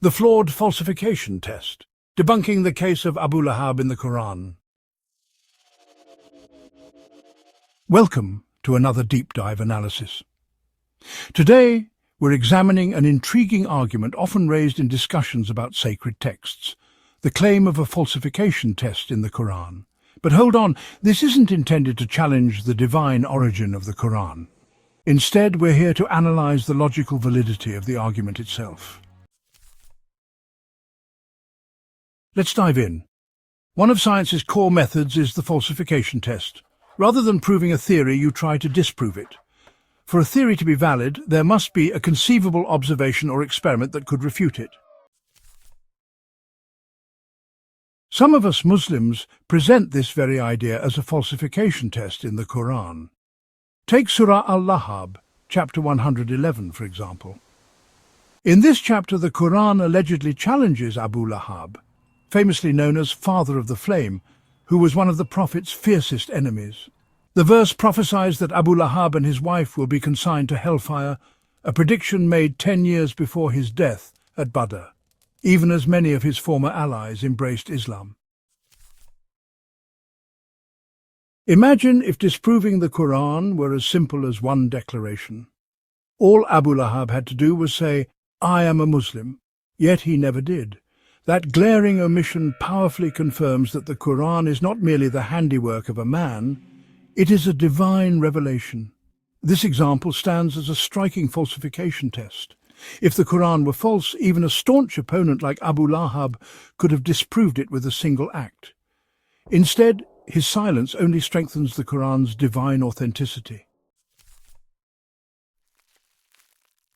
The flawed falsification test, debunking the case of Abu Lahab in the Qur'an. Welcome to another deep dive analysis. Today, we're examining an intriguing argument often raised in discussions about sacred texts, the claim of a falsification test in the Qur'an. But hold on, this isn't intended to challenge the divine origin of the Qur'an. Instead, we're here to analyze the logical validity of the argument itself. Let's dive in. One of science's core methods is the falsification test. Rather than proving a theory, you try to disprove it. For a theory to be valid, there must be a conceivable observation or experiment that could refute it. Some of us Muslims present this very idea as a falsification test in the Qur'an. Take Surah Al-Lahab, chapter 111, for example. In this chapter, the Qur'an allegedly challenges Abu Lahab, famously known as Father of the Flame, who was one of the Prophet's fiercest enemies. The verse prophesies that Abu Lahab and his wife will be consigned to hellfire, a prediction made 10 years before his death at Badr, even as many of his former allies embraced Islam. Imagine if disproving the Qur'an were as simple as one declaration. All Abu Lahab had to do was say, "I am a Muslim," yet he never did. That glaring omission powerfully confirms that the Qur'an is not merely the handiwork of a man, it is a divine revelation. This example stands as a striking falsification test. If the Qur'an were false, even a staunch opponent like Abu Lahab could have disproved it with a single act. Instead, his silence only strengthens the Qur'an's divine authenticity.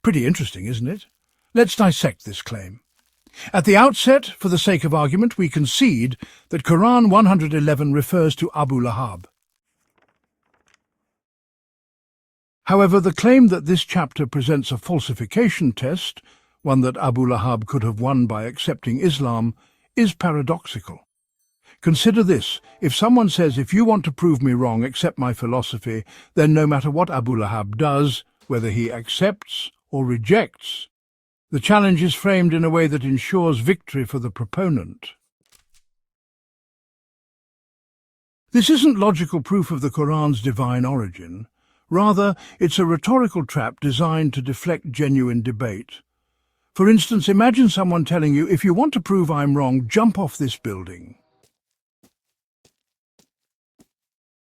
Pretty interesting, isn't it? Let's dissect this claim. At the outset, for the sake of argument, we concede that Quran 111 refers to Abu Lahab. However, the claim that this chapter presents a falsification test, one that Abu Lahab could have won by accepting Islam, is paradoxical. Consider this: if someone says, "If you want to prove me wrong, accept my philosophy," then no matter what Abu Lahab does, whether he accepts or rejects, the challenge is framed in a way that ensures victory for the proponent. This isn't logical proof of the Qur'an's divine origin. Rather, it's a rhetorical trap designed to deflect genuine debate. For instance, imagine someone telling you, "If you want to prove I'm wrong, jump off this building."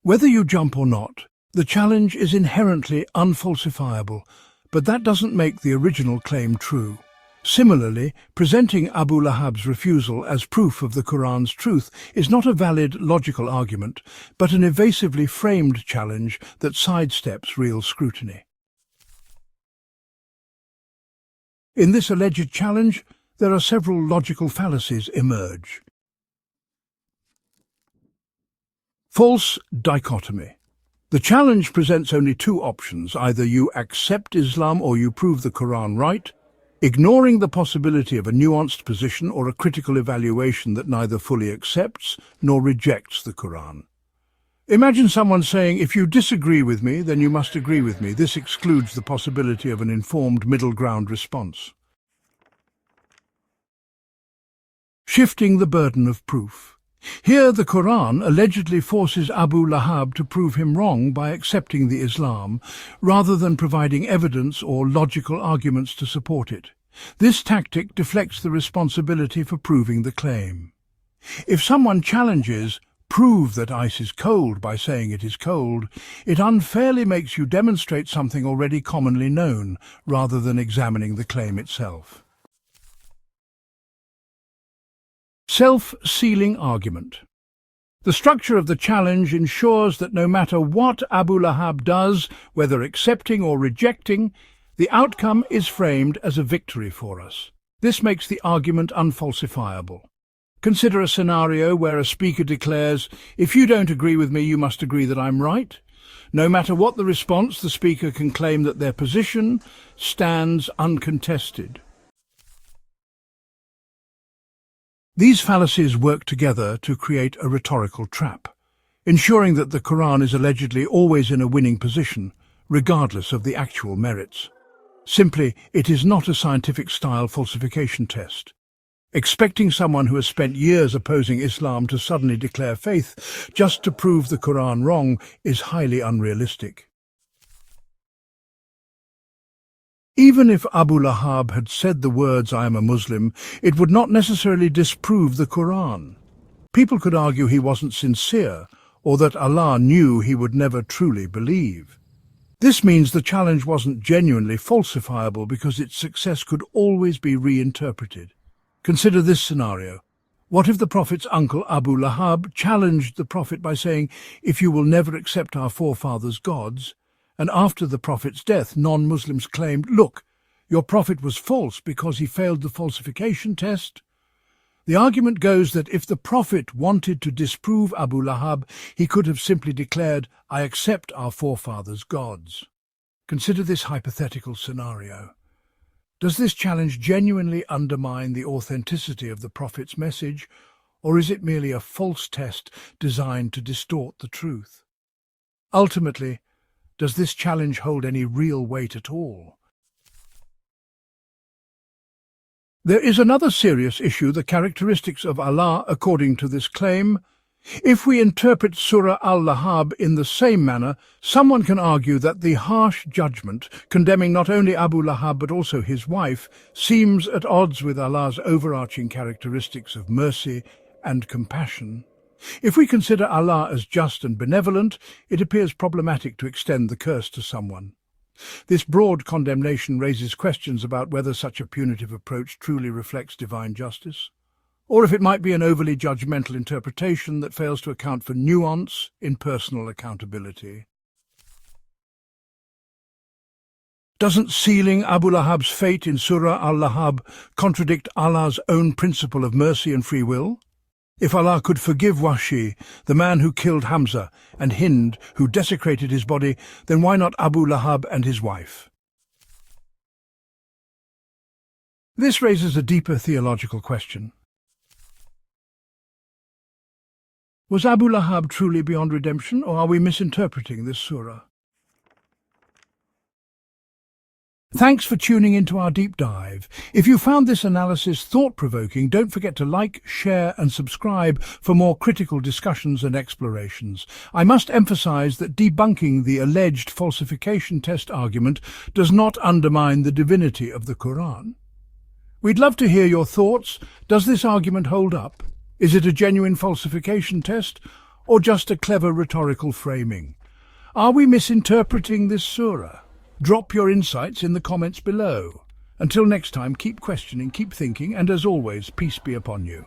Whether you jump or not, the challenge is inherently unfalsifiable, but that doesn't make the original claim true. Similarly, presenting Abu Lahab's refusal as proof of the Qur'an's truth is not a valid logical argument, but an evasively framed challenge that sidesteps real scrutiny. In this alleged challenge, there are several logical fallacies emerge. False dichotomy. The challenge presents only two options: either you accept Islam or you prove the Qur'an right, ignoring the possibility of a nuanced position or a critical evaluation that neither fully accepts nor rejects the Qur'an. Imagine someone saying, "If you disagree with me, then you must agree with me." This excludes the possibility of an informed middle ground response. Shifting the burden of proof. Here, the Qur'an allegedly forces Abu Lahab to prove him wrong by accepting the Islam, rather than providing evidence or logical arguments to support it. This tactic deflects the responsibility for proving the claim. If someone challenges, "Prove that ice is cold," by saying it is cold, it unfairly makes you demonstrate something already commonly known, rather than examining the claim itself. Self-sealing argument. The structure of the challenge ensures that no matter what Abu Lahab does, whether accepting or rejecting, the outcome is framed as a victory for us. This makes the argument unfalsifiable. Consider a scenario where a speaker declares, "If you don't agree with me, you must agree that I'm right." No matter what the response, the speaker can claim that their position stands uncontested. These fallacies work together to create a rhetorical trap, ensuring that the Qur'an is allegedly always in a winning position, regardless of the actual merits. Simply, it is not a scientific-style falsification test. Expecting someone who has spent years opposing Islam to suddenly declare faith just to prove the Quran wrong is highly unrealistic. Even if Abu Lahab had said the words, "I am a Muslim," it would not necessarily disprove the Quran. People could argue he wasn't sincere, or that Allah knew he would never truly believe. This means the challenge wasn't genuinely falsifiable because its success could always be reinterpreted. Consider this scenario. What if the Prophet's uncle Abu Lahab challenged the Prophet by saying, "If you will never accept our forefathers' gods," and after the Prophet's death non-Muslims claimed, "Look, your Prophet was false because he failed the falsification test"? The argument goes that if the Prophet wanted to disprove Abu Lahab, he could have simply declared, "I accept our forefathers' gods." Consider this hypothetical scenario. Does this challenge genuinely undermine the authenticity of the Prophet's message, or is it merely a false test designed to distort the truth? Ultimately, does this challenge hold any real weight at all? There is another serious issue: the characteristics of Allah according to this claim. If we interpret Surah Al-Lahab in the same manner, someone can argue that the harsh judgment condemning not only Abu Lahab but also his wife seems at odds with Allah's overarching characteristics of mercy and compassion. If we consider Allah as just and benevolent, it appears problematic to extend the curse to someone. This broad condemnation raises questions about whether such a punitive approach truly reflects divine justice, or if it might be an overly judgmental interpretation that fails to account for nuance in personal accountability. Doesn't sealing Abu Lahab's fate in Surah Al-Lahab contradict Allah's own principle of mercy and free will? If Allah could forgive Wahshi, the man who killed Hamza, and Hind, who desecrated his body, then why not Abu Lahab and his wife? This raises a deeper theological question. Was Abu Lahab truly beyond redemption, or are we misinterpreting this surah? Thanks for tuning into our deep dive. If you found this analysis thought-provoking, don't forget to like, share and subscribe for more critical discussions and explorations. I must emphasize that debunking the alleged falsification test argument does not undermine the divinity of the Quran. We'd love to hear your thoughts. Does this argument hold up? Is it a genuine falsification test, or just a clever rhetorical framing? Are we misinterpreting this surah? Drop your insights in the comments below. Until next time, keep questioning, keep thinking, and as always, peace be upon you.